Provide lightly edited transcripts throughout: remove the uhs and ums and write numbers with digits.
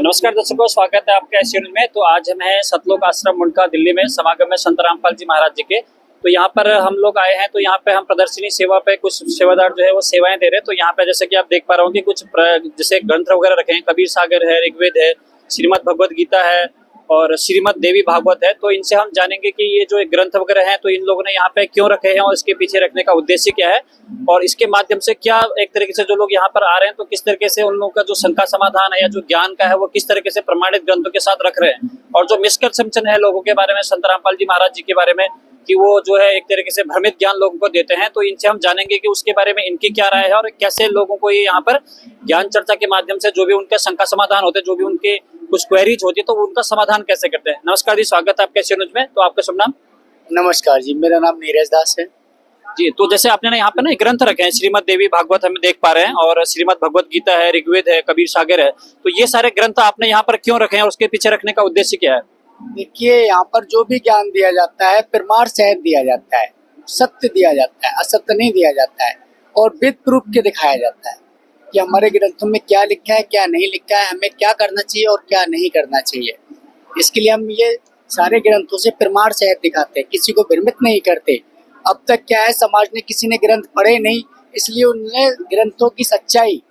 नमस्कार दर्शकों, स्वागत है आपका एस न्यूज में। तो आज हम हैं सतलोक आश्रम मुंडका दिल्ली में, समागम है संत रामपाल जी महाराज जी के। तो यहाँ पर हम लोग आए हैं, तो यहाँ पे हम प्रदर्शनी सेवा पे कुछ सेवादार जो है वो सेवाएं दे रहे हैं। तो यहाँ पे जैसे कि आप देख पा रहे हो कि कुछ जैसे ग्रंथ वगैरह रखे हैं, कबीर सागर है, ऋग्वेद है, श्रीमद भगवद गीता है और श्रीमद देवी भागवत है। तो इनसे हम जानेंगे कि ये जो ग्रंथ वगैरह हैं तो इन लोगों ने यहाँ पे क्यों रखे हैं और इसके पीछे रखने का उद्देश्य क्या है और इसके माध्यम से क्या एक तरीके से जो लोग यहाँ पर आ रहे हैं तो किस तरीके से उन लोगों का जो शंका समाधान है या जो ज्ञान का है वो किस तरीके से प्रमाणित ग्रंथों के साथ रख रहे हैं। और जो मिसकंसेप्शन है लोगों के बारे में संत रामपाल जी महाराज जी के बारे में कि वो जो है एक तरीके से भ्रमित ज्ञान लोगों को देते हैं, तो इनसे हम जानेंगे कि उसके बारे में इनकी क्या राय है और कैसे लोगों को ये यहाँ पर ज्ञान चर्चा के माध्यम से जो भी उनके शंका समाधान होते हैं, जो भी उनके कुछ क्वेरीज होती है तो उनका समाधान कैसे करते हैं। नमस्कार जी, स्वागत है आपके एस न्यूज में। तो आपका शुभ नाम? नमस्कार जी, मेरा नाम नीरज दास है जी। तो जैसे आपने ना यहाँ पे ना ग्रंथ रखे हैं, श्रीमद देवी भागवत हम देख पा रहे हैं और श्रीमद भगवत गीता है, ऋग्वेद है, कबीर सागर है। तो ये सारे ग्रंथ आपने यहाँ पर क्यों रखे हैं और उसके पीछे रखने का उद्देश्य क्या है? देखिए, यहाँ पर जो भी ज्ञान दिया जाता है प्रमाण सहित दिया जाता है, सत्य दिया जाता है, असत्य नहीं दिया जाता है और विद प्रूफ के दिखाया जाता है कि हमारे ग्रंथों में क्या लिखा है, क्या नहीं लिखा है, हमें क्या करना चाहिए और क्या नहीं करना चाहिए। इसके लिए हम ये सारे ग्रंथों से प्रमाण सहित दिखाते हैं, किसी को भ्रमित नहीं करते। अब तक क्या है, समाज ने किसी ने ग्रंथ पढ़े नहीं, इसलिए उन्हें ग्रंथों की सच्चाई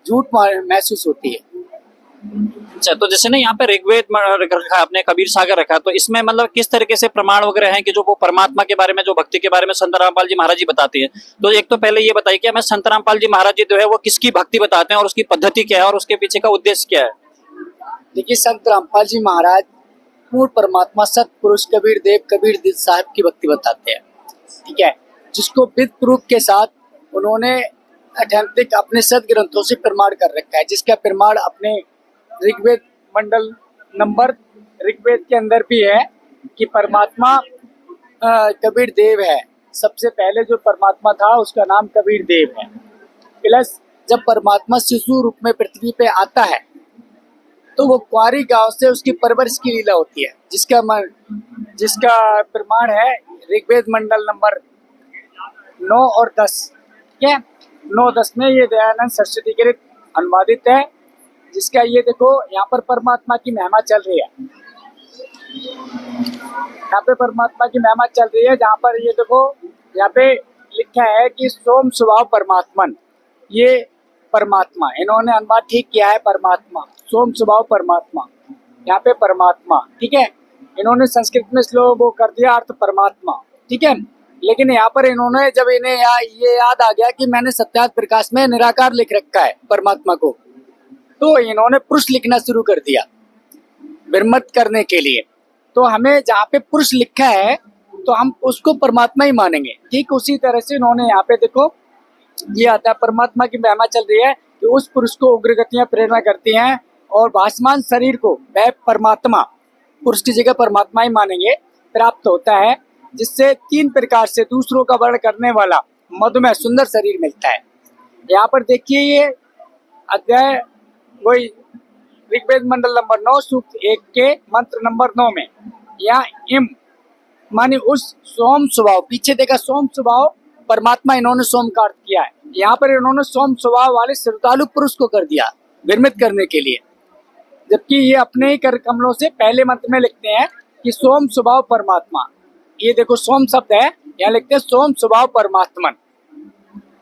झूठ महसूस होती है। अच्छा, तो जैसे ना यहाँ पे ऋग्वेद रखा आपने, कबीर सागर रखा, तो इसमें मतलब किस तरीके से प्रमाण वगैरह हैं कि जो वो परमात्मा के बारे में, जो भक्ति के बारे में संत रामपाल जी महाराज जी बताते हैं। तो एक तो पहले ये बताइए कि हमें संत रामपाल जी महाराज जी जो है वो किसकी भक्ति बताते हैं और उसकी पद्धति क्या है और उसके पीछे का उद्देश्य क्या है? देखिए, संत रामपाल जी महाराज पूर्ण परमात्मा सतपुरुष कबीर देव साहब की भक्ति बताते हैं, ठीक है, जिसको विद प्रूफ के साथ उन्होंने अथेंटिक अपने सद ग्रंथों से प्रमाण कर रखा है, जिसका प्रमाण अपने ऋग्वेद मंडल नंबर ऋग्वेद के अंदर भी है कि परमात्मा कबीर देव है। सबसे पहले जो परमात्मा था उसका नाम कबीर देव है। प्लस जब परमात्मा शिशु रूप में पृथ्वी पे आता है तो वो कुंवारी गांव से उसकी परवरिश की लीला होती है, जिसका प्रमाण है ऋग्वेद मंडल नंबर 9 और 10, ठीक है। 9-10 में ये दयानंद सरस्वती के अनुवादित है, जिसका ये देखो यहाँ पर परमात्मा की महिमा चल रही है। यहाँ पे परमात्मा की महिमा चल रही है, जहाँ पर ये देखो यहाँ पे लिखा है कि सोम स्वभाव परमात्मन, ये परमात्मा इन्होंने अनुवाद ठीक किया है, परमात्मा सोम स्वभाव परमात्मा, यहाँ पे परमात्मा, ठीक है। इन्होंने संस्कृत में श्लोक वो कर दिया अर्थ परमात्मा, ठीक है। लेकिन यहाँ पर इन्होंने जब इन्हें ये याद आ गया कि मैंने सत्यार्थ प्रकाश में निराकार लिख रखा है परमात्मा को, तो इन्होंने पुरुष लिखना शुरू कर दिया भ्रमित करने के लिए। तो हमें जहाँ पे पुरुष लिखा है तो हम उसको परमात्मा ही मानेंगे। ठीक उसी तरह से इन्होंने यहाँ पे देखो ये आता है, परमात्मा की महिमा चल रही है कि उस पुरुष को उग्र गतियां प्रेरणा करती हैं और भासमान शरीर को वह परमात्मा, पुरुष की जगह परमात्मा ही मानेंगे, प्राप्त होता है, जिससे 3 प्रकार से दूसरों का वर्ण करने वाला मधुमेह सुंदर शरीर मिलता है। यहाँ पर देखिए ये अध्याय वही ऋग्वेद मंडल नंबर 9 सूक्त 1 के मंत्र नंबर 9 में यहाँ इम माने उस सोम स्वभाव, पीछे देखा सोम स्वभाव परमात्मा, इन्होंने सोम का अर्थ किया है, यहाँ पर इन्होंने सोम स्वभाव वाले श्रद्धालु पुरुष को कर दिया भ्रमित करने के लिए, जबकि ये अपने ही कर कमलों से पहले मंत्र में लिखते हैं कि सोम स्वभाव परमात्मा। ये देखो सोम शब्द है, यहाँ लिखते हैं सोम स्वभाव परमात्मन,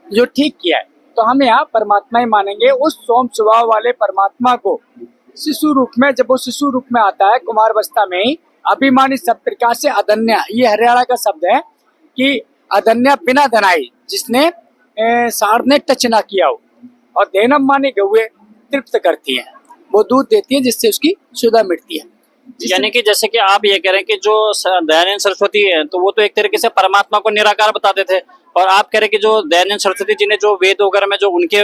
जो ठीक किया है। तो हम यहाँ परमात्मा ही मानेंगे उस सोम स्वभाव वाले परमात्मा को। शिशु रूप में, जब वो शिशु रूप में आता है कुमार अवस्था में ही, अभिमानी सब प्रकार से अदन्या, ये हरियाणा का शब्द है कि अदन्या बिना धनाई, जिसने साढ़ ने टच ना किया हो, और देनम मानी गौए तृप्त करती है, वो दूध देती है जिससे उसकी क्षुधा मिटती है। यानी कि जैसे कि आप ये कह रहे हैं कि जो दयानंद सरस्वती है तो वो तो एक तरीके से परमात्मा को निराकार बताते थे, और आप कह रहे हैं कि जो दयानंद सरस्वती जी ने जो वेद वगैरह में जो उनके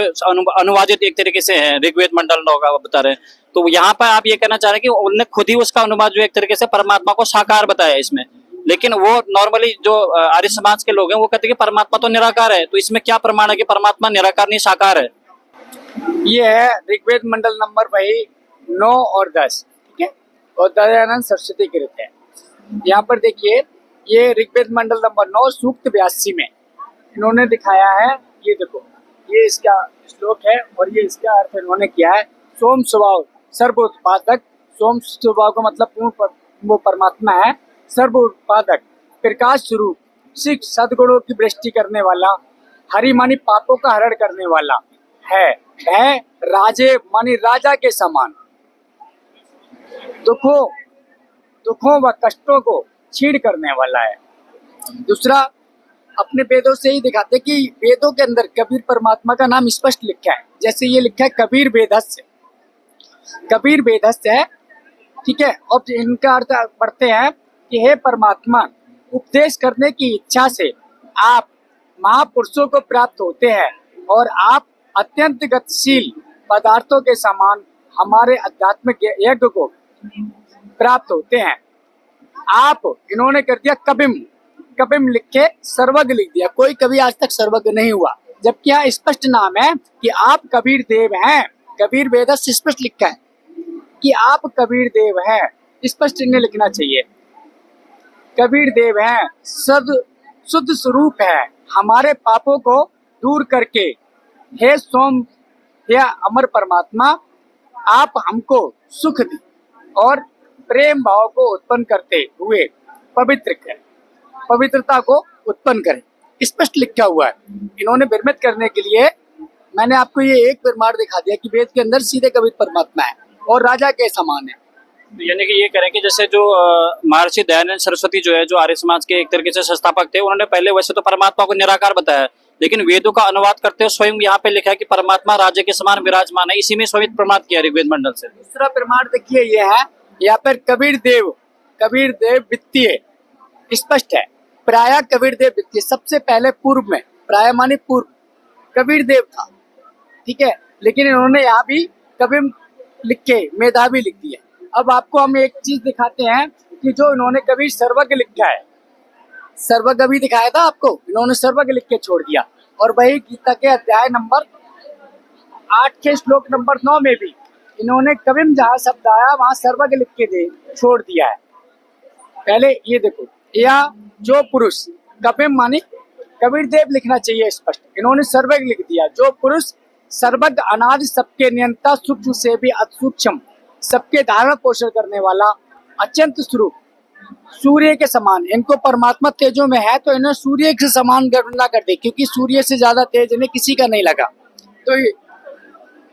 अनुवादित एक तरीके से है ऋग्वेद मंडल 9 का बता रहे हैं, तो यहाँ पर आप ये कहना चाह रहे हैं कि उनने खुद ही उसका अनुवाद जो एक तरीके से परमात्मा को साकार बताया इसमें। लेकिन वो नॉर्मली जो आर्य समाज के लोग हैं वो कहते हैं कि परमात्मा तो निराकार है, तो इसमें क्या प्रमाण है कि परमात्मा निराकार नहीं साकार है? ये है ऋग्वेद मंडल नंबर वही 9 और 10, ठीक है, और दयानंद सरस्वती कृत है। यहाँ पर देखिए ये ऋग्वेद मंडल नंबर 9 सूक्त 82 में इन्होंने दिखाया है, ये देखो ये इसका श्लोक है और ये इसका अर्थ इन्होंने किया है। सोम स्वभाव सर्व उत्पादक, सोम स्वभाव का मतलब वो परमात्मा है, सर्व उत्पादक, प्रकाश स्वरूप, सिख सदगुणों की वृष्टि करने वाला, हरि मानी पापों का हरण करने वाला है। वह राजे मानी राजा के समान, दुखों व कष्टों को छीड़ करने वाला है। दूसरा, अपने वेदों से ही दिखाते कि वेदों के अंदर कबीर परमात्मा का नाम स्पष्ट लिखा है। जैसे ये लिखा है कबीर वेदस्य, कबीर वेदस्य है, ठीक है। और इनका अर्थ पढ़ते हैं कि हे परमात्मा, उपदेश करने की इच्छा से आप महापुरुषों को प्राप्त होते हैं और आप अत्यंत गतिशील पदार्थों के समान हमारे आध्यात्मिक यज्ञ को प्राप्त होते हैं। आप, इन्होंने कर दिया कबिम, कबिम लिख के सर्वज्ञ लिख दिया। कोई कभी आज तक सर्वज्ञ नहीं हुआ, जबकि यहाँ स्पष्ट नाम है कि आप कबीर देव हैं। कबीर वेद से स्पष्ट लिखा है कि आप कबीर देव हैं, स्पष्ट इन्हें लिखना चाहिए। कबीर देव हैं, शुद्ध स्वरूप है, हमारे पापों को दूर करके हे सोम, हे अमर परमात्मा, आप हमको सुख दी और प्रेम भाव को उत्पन्न करते हुए पवित्र करें, पवित्रता को उत्पन्न करें। स्पष्ट लिखा हुआ है। इन्होंने भ्रमित करने के लिए मैंने आपको ये एक प्रमाण दिखा दिया कि वेद के अंदर सीधे कबीर परमात्मा है और राजा के समान है। यानी कि ये कह रहे हैं कि जैसे जो महर्षि दयानंद सरस्वती जो है, जो आर्य समाज के एक तरीके से संस्थापक थे, उन्होंने पहले वैसे तो परमात्मा को निराकार बताया, लेकिन वेदों का अनुवाद करते हुए स्वयं यहाँ पे लिखा है कि परमात्मा राजा के समान विराजमान है। इसी में स्वयं प्रमाण किया ऋग्वेद मंडल से। दूसरा प्रमाण देखिए ये है, यहाँ पर कबीर देव वित्तीय स्पष्ट है। प्राय कबीर देव वित्तीय, सबसे पहले पूर्व में, प्राय माने पूर्व, कबीर देव था, ठीक है। लेकिन इन्होंने यहाँ भी कबीर लिख के मेधावी लिख दिया। अब आपको हम एक चीज दिखाते हैं कि जो इन्होंने कबीर सर्वज्ञ लिखा है, सर्वज्ञ भी दिखाया था आपको, इन्होंने सर्वज्ञ लिख के छोड़ दिया। और वही गीता के अध्याय नंबर 8 के श्लोक नंबर 9 में भी इन्होंने कबीर जहाँ शब्द आया वहां सर्वज्ञ लिख के छोड़ दिया है। पहले ये देखो, या जो पुरुष, कबीर माने कबीर देव लिखना चाहिए स्पष्ट, इन्होंने सर्वज्ञ लिख दिया। जो पुरुष सर्वज्ञ, अनादि, सबके नियंता, सूक्ष्म से भी असूक्ष्म, सबके धारण पोषण करने वाला, अत्यंत स्वरूप, सूर्य के समान। इनको परमात्मा तेजों में है तो इन्हें सूर्य के समान गणना कर दी, क्योंकि सूर्य से ज्यादा तेज इन्हें किसी का नहीं लगा, तो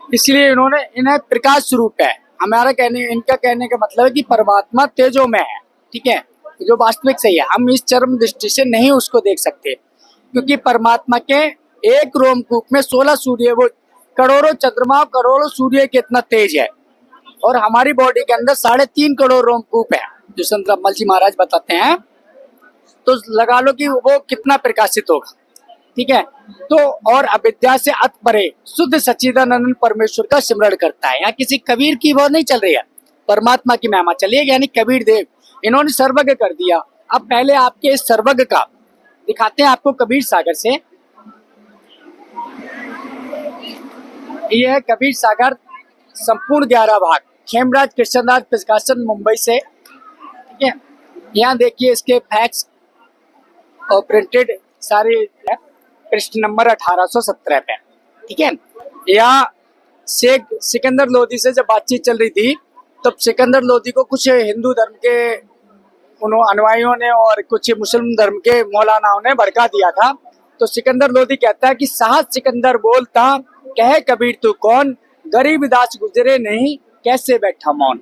इसलिए इन्हें प्रकाश स्वरूप है। इनका कहने का मतलब है कि परमात्मा तेजों में है, ठीक है, जो वास्तविक सही है। हम इस चरम दृष्टि से नहीं उसको देख सकते, क्योंकि परमात्मा के एक रोमकूप में 16 सूर्य, वो करोड़ों चंद्रमा, करोड़ों सूर्य कितना तेज है। और हमारी बॉडी के अंदर 3.5 करोड़ रोमकूप है, जो संत रामपाल जी महाराज बताते हैं। तो लगा लो कि वो कितना प्रकाशित होगा, ठीक है। तो और अविद्या से अत परे शुद्ध सच्चिदानंद परमेश्वर का सिमरण करता है। यहाँ किसी कबीर की वो नहीं चल रही है, परमात्मा की महिमा चलिए। यानी कबीर देव इन्होंने सर्वज्ञ कर दिया। अब पहले आपके इस सर्वज्ञ का दिखाते हैं आपको कबीर सागर से। यह है कबीर सागर, संपूर्ण 11 भाग, खेमराज कृष्णदास प्रकाशन, मुंबई से, ठीक है। यहाँ देखिए इसके फैक्स और प्रिंटेड सारे पृष्ठ नंबर 1817 पे, ठीक है। यहाँ शेख सिकंदर लोधी से जब बातचीत चल रही थी, तब सिकंदर लोधी को कुछ हिंदू धर्म के अनुयायियों ने और कुछ मुस्लिम धर्म के मौलानाओं ने भड़का दिया था। तो सिकंदर लोधी कहता है कि साहस सिकंदर बोलता, कहे कबीर तू कौन, गरीब दास गुजरे नहीं, कैसे बैठा मौन।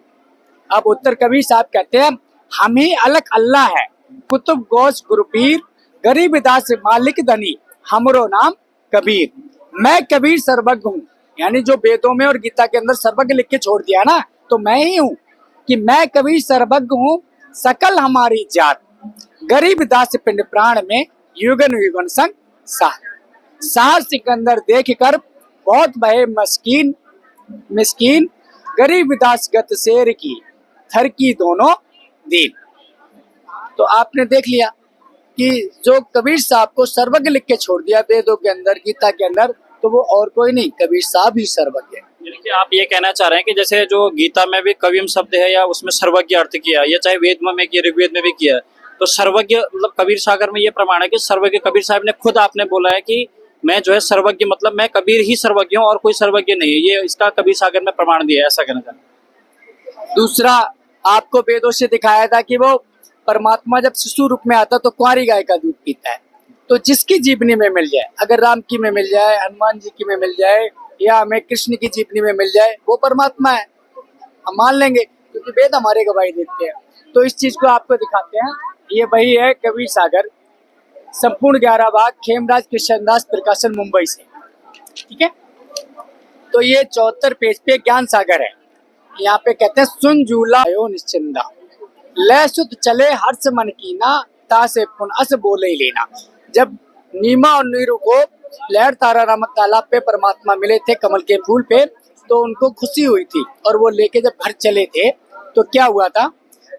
अब उत्तर कबीर साहब कहते हैं, हम ही अलग अल्लाह है, कुतुब गौस गुरु पीर, गरीब दास मालिक धनी, हमरो नाम कबीर। मैं कबीर सर्वज्ञ हूँ, यानी जो वेदों में और गीता के अंदर सर्वज्ञ लिख के छोड़ दिया ना, तो मैं ही हूँ कि मैं कबीर सर्वज्ञ हूँ, सकल हमारी जात, गरीब दास पिंड प्राण में युगन युगन संग साथ। साहस सिकंदर देख कर बहुत भय मिस्कीन, गरीब दास गत शेर की, थर की दोनों दीन। तो आपने देख लिया कि जो कबीर साहब को सर्वज्ञ लिख के छोड़ दिया वेदों के अंदर, गीता के अंदर, तो वो और कोई नहीं, कबीर साहब ही सर्वज्ञ है। यानी कि आप ये कहना चाह रहे हैं कि जैसे जो गीता में भी कविम शब्द है या उसमें सर्वज्ञ अर्थ किया, या चाहे वेद में किया, ऋग्वेद में भी किया, तो सर्वज्ञ मतलब कबीर सागर में ये प्रमाण है कि सर्वज्ञ कबीर साहब ने खुद आपने बोला है कि मैं जो है सर्वज्ञ, मतलब मैं कबीर ही सर्वज्ञ हूँ और कोई सर्वज्ञ नहीं है। ये इसका कबीर सागर में प्रमाण दिया है, ऐसा कहना चाहता हूं। दूसरा, आपको वेदों से दिखाया था कि वो परमात्मा जब शिशु रूप में आता तो कुंवारी गाय का दूध पीता है। तो जिसकी जीवनी में मिल जाए, अगर राम की में मिल जाए, हनुमान जी की में मिल जाए, या हमें कृष्ण की जीवनी में मिल जाए, वो परमात्मा है, हम मान लेंगे, क्योंकि वेद हमारे गवाही देते हैं। तो इस चीज को आपको दिखाते हैं। ये वही है कबीर सागर, संपूर्ण 11 भाग, खेमराज कृष्णदास प्रकाशन, मुंबई से। ठीक है, तो ये 74 पेज पे ज्ञान सागर है। यहाँ पे कहते हैं, सुन झूला आयो निश्चिंदा, ले सुत चले हर्ष मन कीना, तासे पुन अस बोले ही लेना। जब नीमा और नीरू को लहर तारा नामक तालाब पे परमात्मा मिले थे कमल के फूल पे, तो उनको खुशी हुई थी, और वो लेके जब घर चले थे तो क्या हुआ था,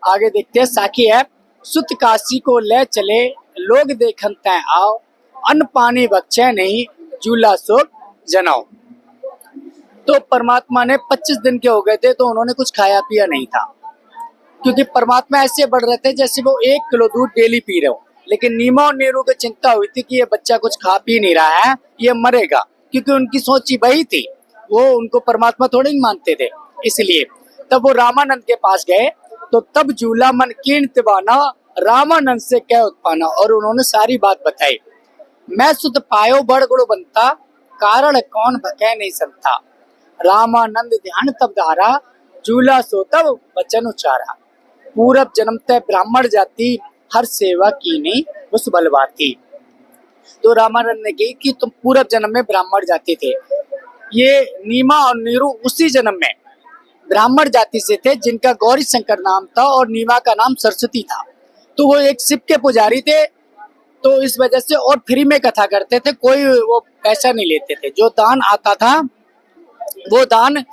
आगे देखते हैं। साखी है, सुत काशी को ले चले, लोग देखन तय आओ, अन्न पानी बख्शे नहीं, झूला सो जनाओ। तो परमात्मा ने 25 दिन के हो गए थे, तो उन्होंने कुछ खाया पिया नहीं था, क्योंकि परमात्मा ऐसे बढ़ रहे थे जैसे वो 1 किलो दूध डेली पी रहे हो। लेकिन नीमा और नीरू को चिंता हुई थी कि ये बच्चा कुछ खा पी नहीं रहा है, ये मरेगा, क्योंकि उनकी सोच ही वही थी, वो उनको परमात्मा थोड़े ही मानते थे। इसलिए तब वो रामानंद के पास गए, तो तब झूला मन कीर्ण तिबाना, रामानंद से क्या उत्पाना, और उन्होंने सारी बात बताई। मैं सुध पायो बड़ गुड़ बनता, कारण कौन भकै नहीं सकता, रामानंद ध्यान तब धारा, झूला सो तब वचन उचारा। पूरब जन्म तय ब्राह्मण जाति, हर सेवा की नहीं उस बलवाती। तो रामानंद ने कही कि तुम पूरब जन्म में ब्राह्मण जाति थे। ये नीमा और नीरू उसी जन्म में ब्राह्मण जाति से थे, जिनका गौरी शंकर नाम था और नीमा का नाम सरस्वती था। तो वो एक शिव के पुजारी थे, तो इस वजह से, और फ्री में कथा करते थे, कोई वो पैसा नहीं लेते थे। जो दान आता था वो दान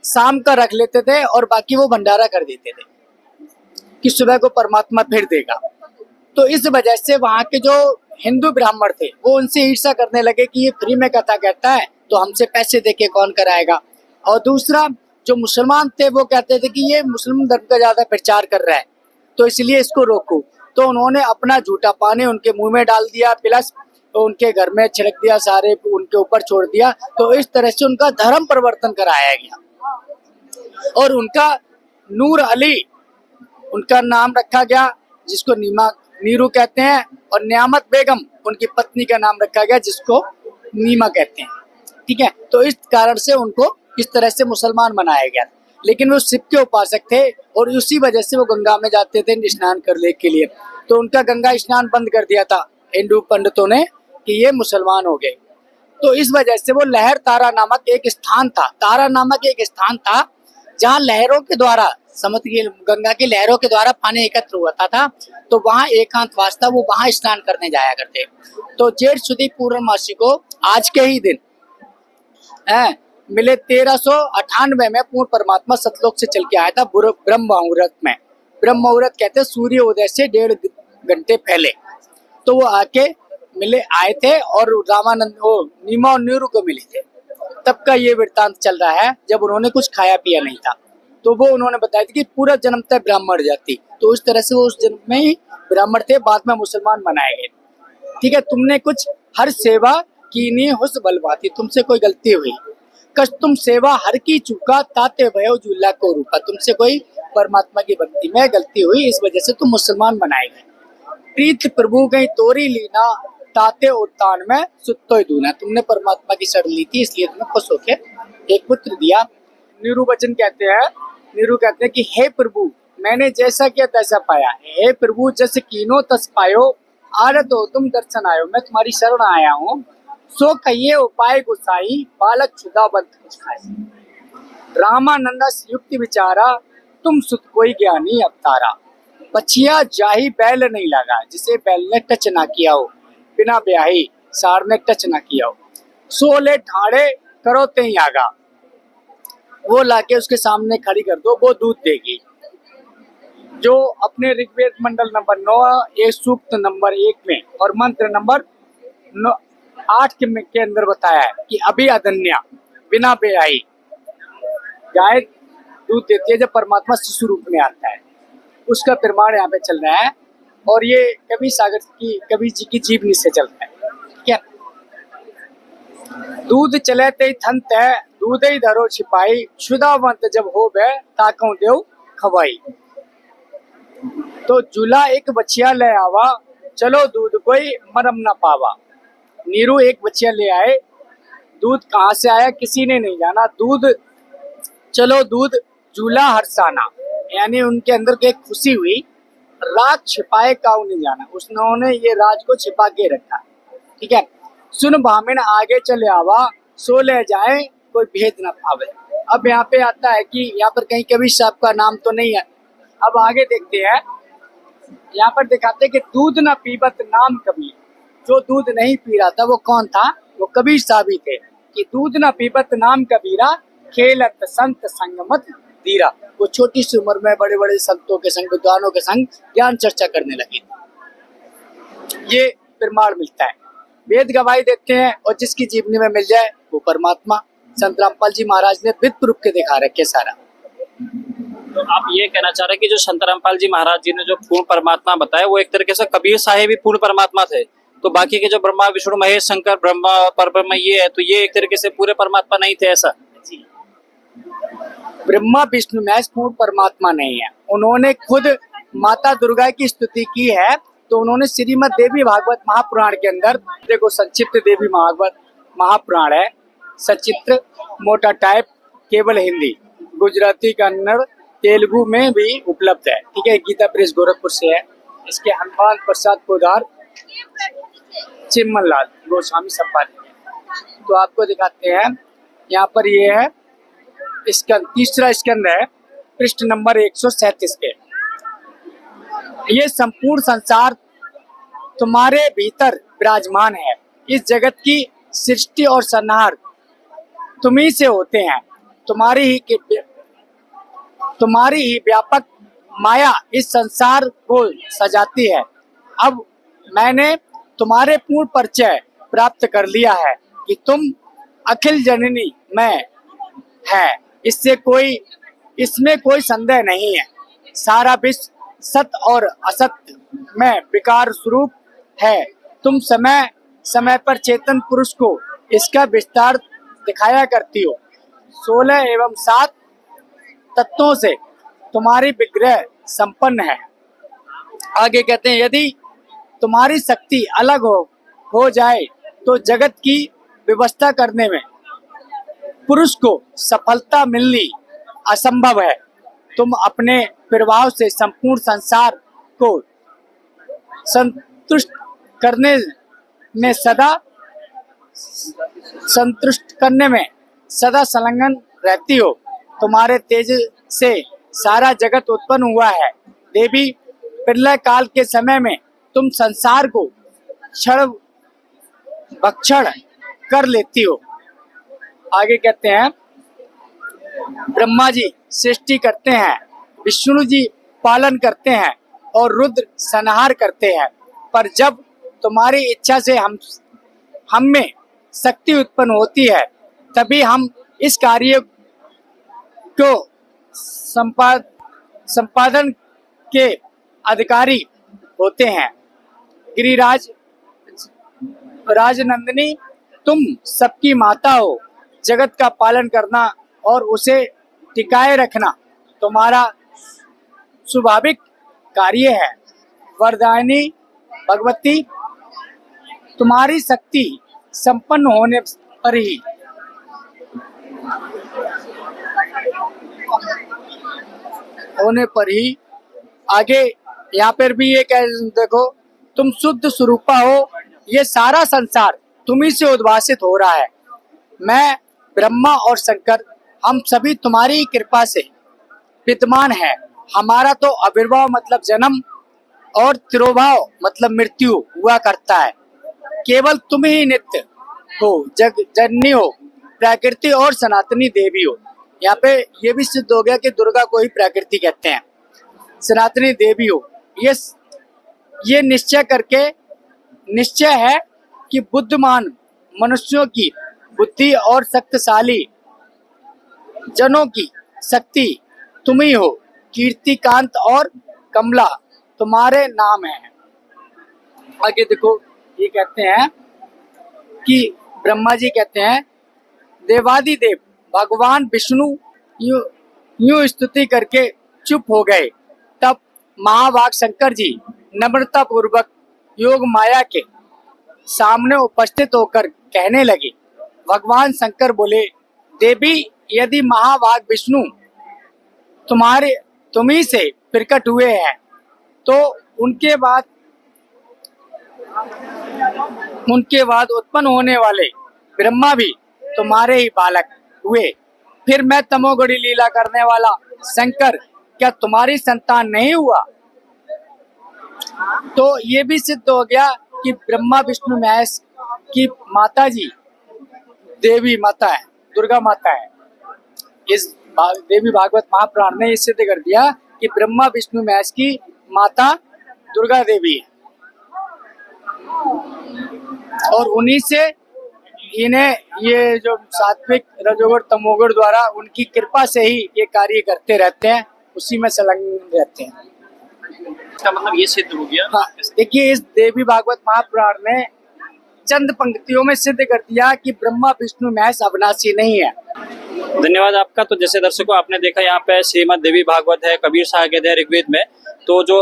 शाम का रख लेते थे, और बाकी वो भंडारा कर देते थे कि सुबह को परमात्मा फिर देगा। तो इस वजह से वहाँ के जो हिंदू ब्राह्मण थे वो उनसे ईर्ष्या करने लगे कि ये फ्री में कथा कहता है, तो हमसे पैसे देके कौन कराएगा। और दूसरा, जो मुसलमान थे वो कहते थे कि ये मुस्लिम धर्म का ज्यादा प्रचार कर रहा है, तो इसलिए इसको रोको। तो उन्होंने अपना झूठा पानी उनके मुंह में डाल दिया, प्लस उनके घर में छिड़क दिया, सारे उनके ऊपर छोड़ दिया। तो इस तरह से उनका धर्म परिवर्तन कराया गया, और उनका नूर अली उनका नाम रखा गया, जिसको नीरू कहते हैं, और नियामत बेगम उनकी पत्नी का नाम रखा गया, जिसको नीमा कहते हैं। ठीक है, तो इस कारण से उनको इस तरह से मुसलमान बनाया गया। लेकिन वो शिव के उपासक थे, और उसी वजह से वो गंगा में जाते थे स्नान करने के लिए। तो उनका गंगा स्नान बंद कर दिया था हिंदू पंडितों ने कि ये मुसलमान हो गए। तो इस वजह से वो लहर तारा नामक एक स्थान था, तारा नामक एक स्थान था, जहाँ लहरों के द्वारा, समुद्र की गंगा की लहरों के द्वारा पानी एकत्र हुआ था। तो वहाँ एकांतवास था, वो वहाँ स्नान करने जाया करते। तो जेठ सुदी पूर्णमासी को आज के ही दिन मिले 1398 में पूर्ण परमात्मा सतलोक से चल के आया था ब्रह्म मुहूर्त में। ब्रह्म मुहूर्त कहते हैं सूर्य उदय से 1.5 घंटे पहले। तो वो आके आए थे, और रामानंद नीमा और नीरू को मिले थे। तब का ये वृत्तांत चल रहा है, जब उन्होंने कुछ खाया पिया नहीं था। तो वो उन्होंने बताया था कि पूरा जन्म तक ब्राह्मण जाति, तो इस तरह से वो उस जन्म में ही ब्राह्मण थे, बाद में मुसलमान बनाए गए। ठीक है, तुमने कुछ हर सेवा की नहीं हुस बलवाती, तुमसे कोई गलती हुई, कश तुम सेवा हर की चूका, ताते भयो झूला को रूका। तुमसे कोई परमात्मा की भक्ति में गलती हुई, इस वजह से तुम मुसलमान बनाए गए। प्रीत प्रभु गई तोरी लीना, ताते उत्तान में सुतो दूना। तुमने परमात्मा की शरण ली थी, इसलिए तुम्हें खुश होके एक पुत्र दिया। नीरू वचन कहते हैं कि हे प्रभु, मैंने जैसा किया तैसा पाया। हे प्रभु, जस कीनो तस पायो, आरत हो तुम दर्शन आयो। मैं तुम्हारी शरण आया हूँ, सो कहिए उपाय गुसाई, बालक क्षुदा बंत कुछ खाए। रामानंदा युक्ति विचारा, तुम सुत कोई ज्ञानी अवतारा। पछिया जाही बैल नहीं लगा, जिसे बैल ने टच ना किया हो, बिना ब्याही सार ने टच ना किया हो। सोले ठाड़े करो ते आगा, वो लाके उसके सामने खड़ी कर दो, वो दूध देगी। जो अपने ऋग्वेद मंडल नंबर 9 एक सूक्त नंबर 1 में और मंत्र नंबर 8 के अंदर बताया है कि अभी अदन्या बिना ब्याही गाय दूध देती है जब परमात्मा शिशु रूप में आता है। उसका प्रमाण यहाँ पे चल रहा है, और ये कबीर जी की जीवनी से चल रहा है। क्या दूध चले ते थन तय, दूध ही धरो छिपाई, क्षुदावंत जब हो बे ताकू देव खवाई। तो झूला एक बछिया ले आवा, चलो दूध कोई मरम ना पावा। नीरू एक बछिया ले आए, दूध कहाँ से आया किसी ने नहीं जाना, दूध चलो दूध झूला हरसाना, यानी उनके अंदर की एक खुशी हुई, राज छिपाए काऊ नहीं जाना, उन्होंने ये राज को छिपा के रखा। ठीक है। सुन भामिन आगे चले आवा, सो ले जाए कोई भेद न पावे। अब यहाँ पे आता है कि यहाँ पर कहीं कभी साहब का नाम तो नहीं है। अब आगे देखते हैं, यहाँ पर दिखाते हैं कि दूध न पीबत नाम कबीर। जो दूध नहीं पी रहा था वो कौन था? वो कबीर साहब ही थे। कि दूध न पीबत नाम कबीरा, खेलत संत संगमत धीरा। वो छोटी सी उम्र में बड़े बड़े संतों के संग, विद्वानों के संग ज्ञान चर्चा करने लगी। ये प्रमाण मिलता है। वेद गवाही देते हैं और जिसकी जीवनी में मिल जाए वो परमात्मा। संत रामपाल जी महाराज ने विद प्रूफ के दिखा रखे सारा। तो आप ये कहना चाह रहे हैं कि जो संत रामपाल जी महाराज जी ने जो पूर्ण परमात्मा बताया वो एक तरीके से कबीर साहेब ही पूर्ण परमात्मा थे, तो बाकी के जो ब्रह्मा विष्णु महेश शंकर ब्रह्मा परब्रह्म ये है, तो ये एक तरीके से पूरे परमात्मा नहीं थे, ऐसा? ब्रह्मा विष्णु महेश पूर्ण परमात्मा नहीं है। उन्होंने खुद माता दुर्गा की स्तुति की है, तो उन्होंने श्रीमद् देवी भागवत महापुराण के अंदर देखो, संक्षिप्त देवी भागवत महापुराण है, सचित्र मोटा टाइप, केवल हिंदी, गुजराती, कन्नड़, तेलुगु में भी उपलब्ध है। ठीक है। गीता प्रेस गोरखपुर से है। इसके हनुमान प्रसाद पोदार, चिमन लाल गोस्वामी संपादक है। तो आपको दिखाते हैं, यहाँ पर ये है स्कंद, तीसरा स्कंद है, पृष्ठ नंबर 137 पे। ये संपूर्ण संसार तुम्हारे भीतर विराजमान है। इस जगत की सृष्टि और संहार तुम्ही से होते हैं। तुम्हारी ही व्यापक माया इस संसार को सजाती है। अब मैंने तुम्हारे पूर्ण परिचय प्राप्त कर लिया है कि तुम अखिल जननी में है। इसमें कोई संदेह नहीं है। सारा विश्व सत और असत्य में विकार स्वरूप है। तुम समय समय पर चेतन पुरुष को इसका विस्तार दिखाया करती हो। 16 एवं 7 तत्वों से तुम्हारी विग्रह संपन्न है। आगे कहते हैं, यदि तुम्हारी शक्ति अलग हो जाए तो जगत की व्यवस्था करने में पुरुष को सफलता मिलनी असंभव है। तुम अपने प्रभाव से संपूर्ण संसार को संतुष्ट करने में सदा संलग्न रहती हो। तुम्हारे तेज से सारा जगत उत्पन्न हुआ है। देवी, प्रलय काल के समय में तुम संसार को क्षण भक्षण कर लेती हो। आगे कहते हैं, ब्रह्मा जी सृष्टि करते हैं, विष्णु जी पालन करते हैं और रुद्र संहार करते हैं। पर जब तुम्हारी इच्छा से हम में शक्ति उत्पन्न होती है, तभी हम इस कार्य को संपादन के अधिकारी होते हैं। गिरिराज राजनंदिनी, तुम सबकी माता हो। जगत का पालन करना और उसे टिकाए रखना तुम्हारा स्वाभाविक कार्य है। वरदायिनी भगवती, तुम्हारी शक्ति संपन्न होने पर ही आगे यहाँ पर भी ये कह, देखो, तुम शुद्ध स्वरूपा हो। ये सारा संसार तुम्ही से उद्भासित हो रहा है। मैं, ब्रह्मा और शंकर, हम सभी तुम्हारी कृपा से विद्यमान है। हमारा तो आविर्भाव मतलब जन्म और तिरोभाव मतलब मृत्यु हुआ करता है। केवल तुम ही नित्य हो, जग जननी हो, प्रकृति और सनातनी देवी हो। यहाँ पे ये भी सिद्ध हो गया कि दुर्गा को ही प्रकृति कहते हैं, सनातनी देवी हो। ये निश्चय है कि बुद्धिमान मनुष्यों की बुद्धि और शक्तिशाली जनों की शक्ति तुम ही हो। कीर्तिकांत और कमला तुम्हारे नाम है। आगे देखो, ये कहते हैं कि ब्रह्मा जी कहते हैं, देवादिदेव भगवान विष्णु यूं स्तुति करके चुप हो गए, तब महाभाग शंकर जी नम्रता पूर्वक योग माया के सामने उपस्थित होकर कहने लगे। भगवान शंकर बोले, देवी यदि महाभाग विष्णु तुम्ही से प्रकट हुए हैं तो उनके बाद उत्पन्न होने वाले ब्रह्मा भी तुम्हारे ही बालक हुए। फिर मैं तमोगुणी लीला करने वाला शंकर क्या तुम्हारी संतान नहीं हुआ? तो ये भी सिद्ध हो गया कि ब्रह्मा विष्णु महेश की माता जी देवी माता है, दुर्गा माता है। इस देवी भागवत महापुराण ने ये सिद्ध कर दिया कि ब्रह्मा विष्णु महेश की माता दुर्गा देवी है और उन्हीं से इन्हें ये जो सात्विक रजोगुण तमोगुण द्वारा उनकी कृपा से ही ये कार्य करते रहते हैं, उसी में संलग्न रहते हैं। इसका मतलब ये सिद्ध हो गया। हाँ, देखिए इस देवी भागवत महापुराण ने चंद पंक्तियों में सिद्ध कर दिया कि ब्रह्मा विष्णु महेश अविनाशी नहीं है। धन्यवाद आपका। तो जैसे दर्शकों आपने देखा यहाँ पे श्रीमद् देवी भागवत है, कबीर साहिब है ऋग्वेद में, तो जो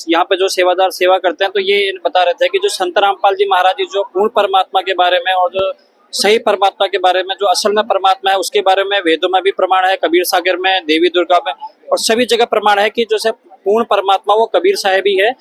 यहाँ पे जो सेवादार सेवा करते हैं तो ये बता रहे थे कि जो संत रामपाल जी महाराज जी जो पूर्ण परमात्मा के बारे में और जो सही परमात्मा के बारे में, जो असल में परमात्मा है उसके बारे में वेदों में भी प्रमाण है, कबीर सागर में, देवी दुर्गा में और सभी जगह प्रमाण है कि जो पूर्ण परमात्मा वो कबीर साहिब ही है।